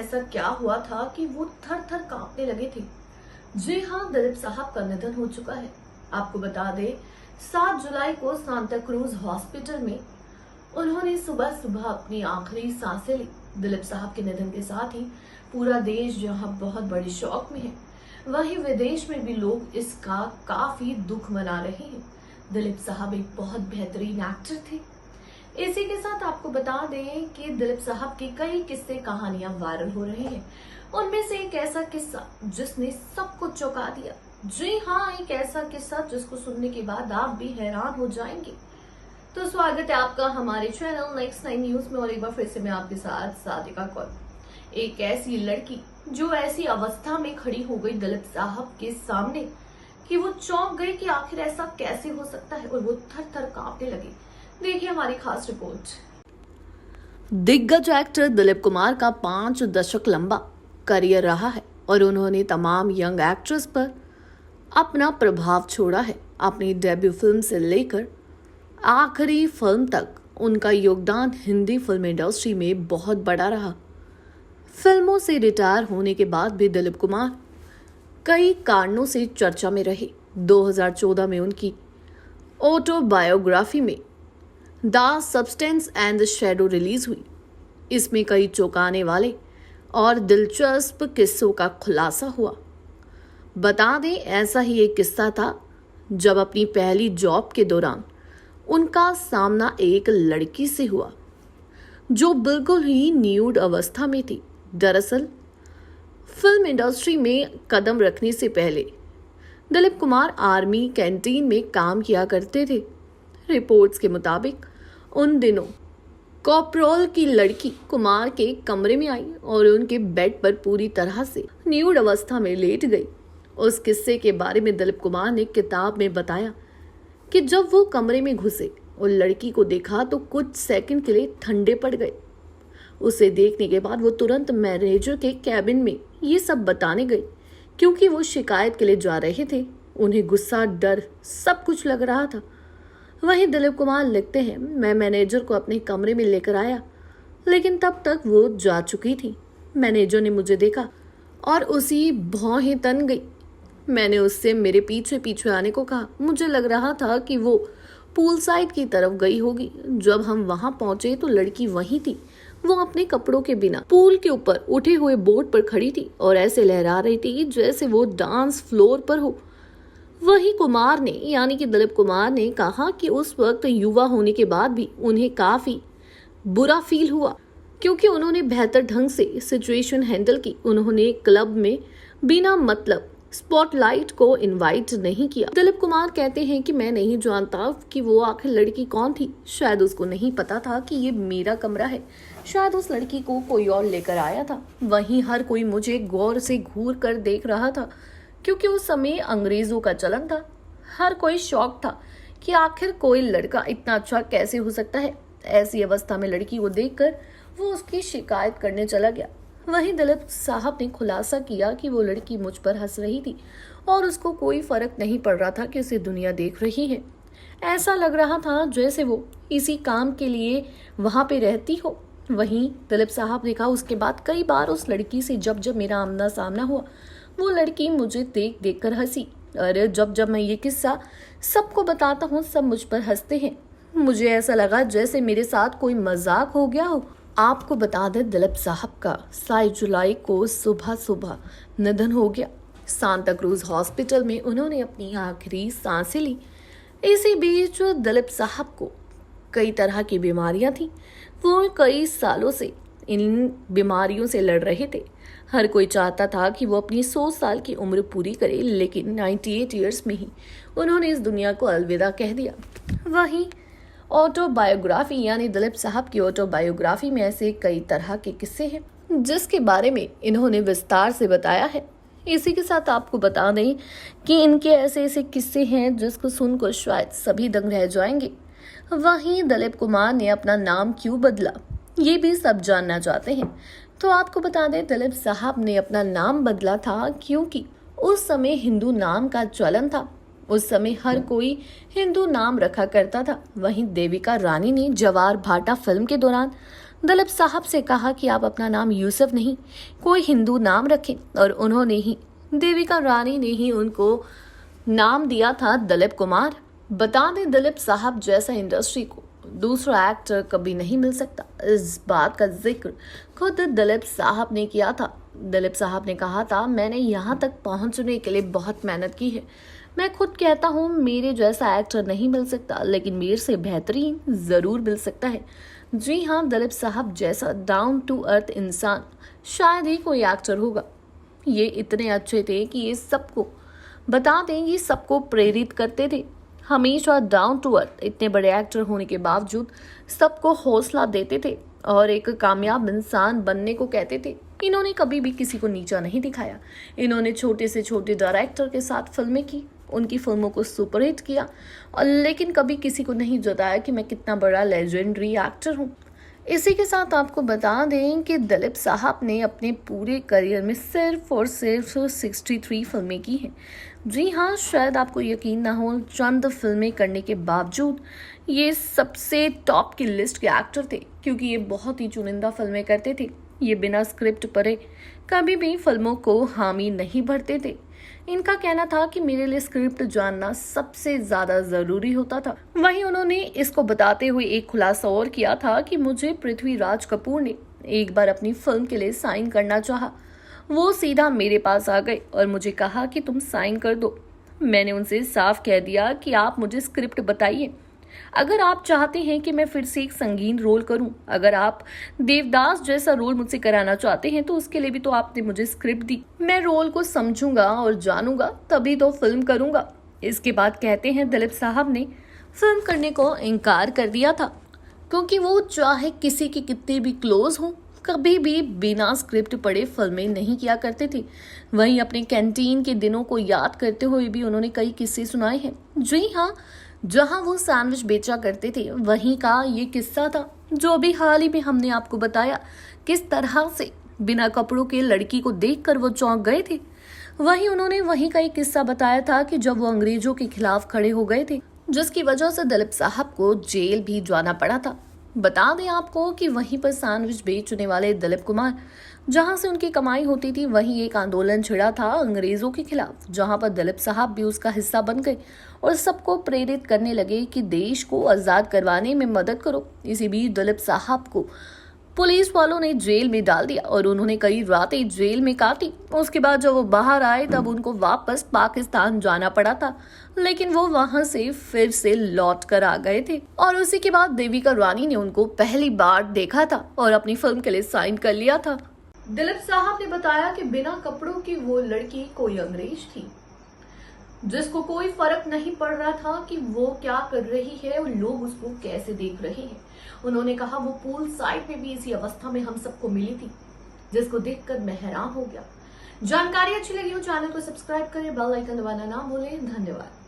ऐसा क्या हुआ था कि वो थर थर कांपने लगे थे। जी हाँ, दिलीप साहब का निधन हो चुका है। आपको बता दें, 7 जुलाई को सांता क्रूज हॉस्पिटल में उन्होंने सुबह सुबह अपनी आखिरी सांसें ली। दिलीप साहब के निधन के साथ ही पूरा देश जहां बहुत बड़ी शौक में है, वहीं विदेश में भी लोग इसका काफी दुख मना रहे हैं। दिलीप साहब एक बहुत बेहतरीन एक्टर थे। इसी के साथ आपको बता दें कि दिलीप साहब के कई किस्से कहानियां वायरल हो रहे हैं। उनमें से एक ऐसा किस्सा जिसने सबको चौंका दिया। जी हाँ, एक ऐसा किस्सा जिसको सुनने के बाद आप भी हैरान हो जाएंगे। तो स्वागत है आपका हमारे चैनल नेक्स्ट 9 न्यूज में, और एक बार फिर से मैं आपके साथ सादिका कौर। एक ऐसी लड़की जो ऐसी अवस्था में खड़ी हो गई दिलीप साहब के सामने कि वो चौंक गई कि आखिर ऐसा कैसे हो सकता है, और वो थर थर कांपने लगी। देखिए हमारी खास रिपोर्ट। दिग्गज एक्टर दिलीप कुमार का 5 दशक लंबा करियर रहा है और उन्होंने तमाम यंग एक्ट्रेस पर अपना प्रभाव छोड़ा है। अपनी डेब्यू फिल्म से लेकर आखिरी फिल्म तक उनका योगदान हिंदी फिल्म इंडस्ट्री में बहुत बड़ा रहा। फिल्मों से रिटायर होने के बाद भी दिलीप कुमार कई कारणों से चर्चा में रहे। 2014 में उनकी ऑटोबायोग्राफी में the substance and the shadow release हुई। इसमें कई चौंकाने वाले और दिलचस्प किस्सों का खुलासा हुआ। बता दें, ऐसा ही एक किस्सा था जब अपनी पहली जॉब के दौरान उनका सामना एक लड़की से हुआ जो बिल्कुल ही न्यूड अवस्था में थी। दरअसल फिल्म इंडस्ट्री में कदम रखने से पहले दिलीप कुमार आर्मी कैंटीन में काम किया करते थे। रिपोर्ट्स के मुताबिक उन दिनों कॉपरोल की लड़की कुमार के कमरे में आई और उनके बेड पर पूरी तरह से न्यूड अवस्था में लेट गई। उस किस्से के बारे में दिलीप कुमार ने किताब में बताया कि जब वो कमरे में घुसे और लड़की को देखा तो कुछ सेकंड के लिए ठंडे पड़ गए। उसे देखने के बाद वो तुरंत मैनेजर के कैबिन में ये सब बताने गए, क्योंकि वो शिकायत के लिए जा रहे थे। उन्हें गुस्सा, डर सब कुछ लग रहा था। वहीं दिलीप कुमार लिखते हैं, मैं मैनेजर को अपने कमरे में लेकर आया, लेकिन तब तक वो जा चुकी थी। मैनेजर ने मुझे देखा और उसी भौहें तन गई। मैंने उससे मेरे पीछे पीछे आने को कहा। मुझे लग रहा था कि वो पूल साइड की तरफ गई होगी। जब हम वहां पहुंचे तो लड़की वहीं थी। वो अपने कपड़ों के बिना पूल के ऊपर उठे हुए बोर्ड पर खड़ी थी और ऐसे लहरा रही थी जैसे वो डांस फ्लोर पर हो। वही कुमार ने, यानी कि दिलीप कुमार ने कहा कि उस वक्त युवा होने के बाद भी उन्हें काफी बुरा फील हुआ, क्योंकि उन्होंने बेहतर ढंग से सिचुएशन हैंडल की। उन्होंने क्लब में बिना मतलब स्पॉटलाइट को इनवाइट नहीं किया। दिलीप कुमार कहते हैं कि मैं नहीं जानता कि वो आखिर लड़की कौन थी। शायद उसको नहीं पता था कि ये मेरा कमरा है। शायद उस लड़की को कोई और लेकर आया था। वहीं हर कोई मुझे गौर से घूर कर देख रहा था, क्योंकि उस समय अंग्रेजों का चलन था। हर कोई शॉक था कि आखिर कोई लड़का इतना अच्छा कैसे हो सकता है। ऐसी अवस्था में लड़की को देखकर वो उसकी शिकायत करने चला गया। वहीं दिलीप साहब ने खुलासा किया कि वो लड़की मुझ पर हंस रही थी और उसको कोई फर्क नहीं पड़ रहा था कि उसे दुनिया देख रही है। ऐसा लग रहा था जैसे वो इसी काम के लिए वहां पे रहती हो। वहीं दिलीप साहब ने कहा, उसके बाद कई बार उस लड़की से जब जब मेरा आमना सामना हुआ, वो लड़की मुझे देख देख कर हंसी। अरे जब मैं ये किस्सा सबको बताता हूँ, सब मुझ पर हंसते हैं। मुझे ऐसा लगा जैसे मेरे साथ कोई मजाक हो गया हो। आपको बता दें, दिलीप साहब का 7 जुलाई को सुबह सुबह निधन हो गया। सांता क्रूज हॉस्पिटल में उन्होंने अपनी आखिरी सांसें ली। इसी बीच दिलीप साहब को कई तरह की बीमारियां थी। वो कई सालों से इन बीमारियों से लड़ रहे थे। हर कोई चाहता था कि वो अपनी 100 साल की उम्र पूरी करे, लेकिन 98 ईयर्स में ही उन्होंने इस दुनिया को अलविदा कह दिया। वहीं ऑटोबायोग्राफी, यानी दिलीप साहब की ऑटोबायोग्राफी में ऐसे कई तरह के किस्से हैं जिसके बारे में इन्होंने विस्तार से बताया है। इसी के साथ आपको बता दें कि इनके ऐसे ऐसे किस्से हैं जिसको सुनकर शायद सभी दंग रह जाएंगे। वहीं दिलीप कुमार ने अपना नाम क्यों बदला, ये भी सब जानना चाहते हैं। तो आपको बता दें, दिलीप साहब ने अपना नाम बदला था क्योंकि उस समय हिंदू नाम का चलन था। उस समय हर कोई हिंदू नाम रखा करता था। वहीं देविका रानी ने जवार भाटा फिल्म के दौरान दिलीप साहब से कहा कि आप अपना नाम यूसुफ नहीं कोई हिंदू नाम रखें, और उन्होंने ही, देविका रानी ने ही उनको नाम दिया था दिलीप कुमार। बता दें, दिलीप साहब जैसा इंडस्ट्री को दूसरा एक्टर कभी नहीं मिल सकता। इस बात का जिक्र खुद दिलीप साहब ने किया था। दिलीप साहब ने कहा था, मैंने यहाँ तक पहुँचने के लिए बहुत मेहनत की है। मैं खुद कहता हूँ मेरे जैसा एक्टर नहीं मिल सकता, लेकिन मेरे से बेहतरीन जरूर मिल सकता है। जी हाँ, दिलीप साहब जैसा डाउन टू अर्थ इंसान शायद ही कोई एक्टर होगा। ये इतने अच्छे थे कि ये सबको बता दें, ये सबको प्रेरित करते थे, हमेशा डाउन टू अर्थ। इतने बड़े एक्टर होने के बावजूद सबको हौसला देते थे और एक कामयाब इंसान बनने को कहते थे। इन्होंने कभी भी किसी को नीचा नहीं दिखाया। इन्होंने छोटे से छोटे डायरेक्टर के साथ फिल्में की, उनकी फिल्मों को सुपरहिट किया, और लेकिन कभी किसी को नहीं जताया कि मैं कितना बड़ा लेजेंडरी एक्टर हूँ। इसी के साथ आपको बता दें कि दिलीप साहब ने अपने पूरे करियर में सिर्फ और सिर्फ 63 फिल्में की हैं। जी हाँ, शायद आपको यकीन ना हो, चंद फिल्में करने के बावजूद ये सबसे टॉप की लिस्ट के एक्टर थे, क्योंकि ये बहुत ही चुनिंदा फिल्में करते थे। ये बिना स्क्रिप्ट पढ़े कभी भी फिल्मों को हामी नहीं भरते थे। इनका कहना था कि मेरे लिए स्क्रिप्ट जानना सबसे ज्यादा जरूरी होता था। वहीं उन्होंने इसको बताते हुए एक खुलासा और किया था कि मुझे पृथ्वीराज कपूर ने एक बार अपनी फिल्म के लिए साइन करना चाहा। वो सीधा मेरे पास आ गए और मुझे कहा कि तुम साइन कर दो। मैंने उनसे साफ कह दिया कि आप मुझे स्क्रिप्ट बताइए। अगर आप चाहते हैं कि मैं फिर से एक संगीन रोल करूं, अगर आप देवदास जैसा रोल मुझसे कराना चाहते हैं, तो उसके लिए भी तो आपने मुझे स्क्रिप्ट दी। मैं रोल को समझूंगा और जानूंगा, तभी तो फिल्म करूंगा। इसके बाद कहते हैं दिलीप साहब ने फिल्म करने को इनकार कर दिया था, क्योंकि वो चाहे किसी के कितने भी क्लोज हों, कभी भी बिना स्क्रिप्ट पढ़े फिल्में नहीं किया करते थे। वहीं अपने कैंटीन के दिनों को याद करते हुए भी उन्होंने कई किस्से सुनाए हैं। जी हाँ, जहां वो सैंडविच बेचा करते थे, वहीं का ये किस्सा था जो भी हाल ही में हमने आपको बताया, किस तरह से बिना कपड़ों के लड़की को देखकर वो चौंक गए थे। वहीं उन्होंने वहीं का एक किस्सा बताया था कि जब वो अंग्रेजों के खिलाफ खड़े हो गए थे, जिसकी वजह से दिलीप साहब को जेल भी जाना पड़ा था। बता दें आपको कि वहीं पर सैंडविच बेचने वाले दिलीप कुमार, जहां से उनकी कमाई होती थी, वहीं एक आंदोलन छिड़ा था अंग्रेजों के खिलाफ, जहां पर दिलीप साहब भी उसका हिस्सा बन गए और सबको प्रेरित करने लगे कि देश को आजाद करवाने में मदद करो। इसी बीच दिलीप साहब को पुलिस वालों ने जेल में डाल दिया और उन्होंने कई रातें जेल में काटी। उसके बाद जब वो बाहर आए, तब उनको वापस पाकिस्तान जाना पड़ा था, लेकिन वो वहां से फिर से लौट कर आ गए थे। और उसी के बाद देविका रानी ने उनको पहली बार देखा था और अपनी फिल्म के लिए साइन कर लिया था। दिलीप साहब ने बताया कि बिना कपड़ों की वो लड़की कोई अंग्रेज थी, जिसको कोई फर्क नहीं पड़ रहा था कि वो क्या कर रही है और लोग उसको कैसे देख रहे हैं। उन्होंने कहा वो पूल साइड में भी इसी अवस्था में हम सबको मिली थी, जिसको देखकर मैं हैरान हो गया। जानकारी अच्छी लगी हो चैनल को सब्सक्राइब करें, बेल आइकन दबाना ना भूलें। धन्यवाद।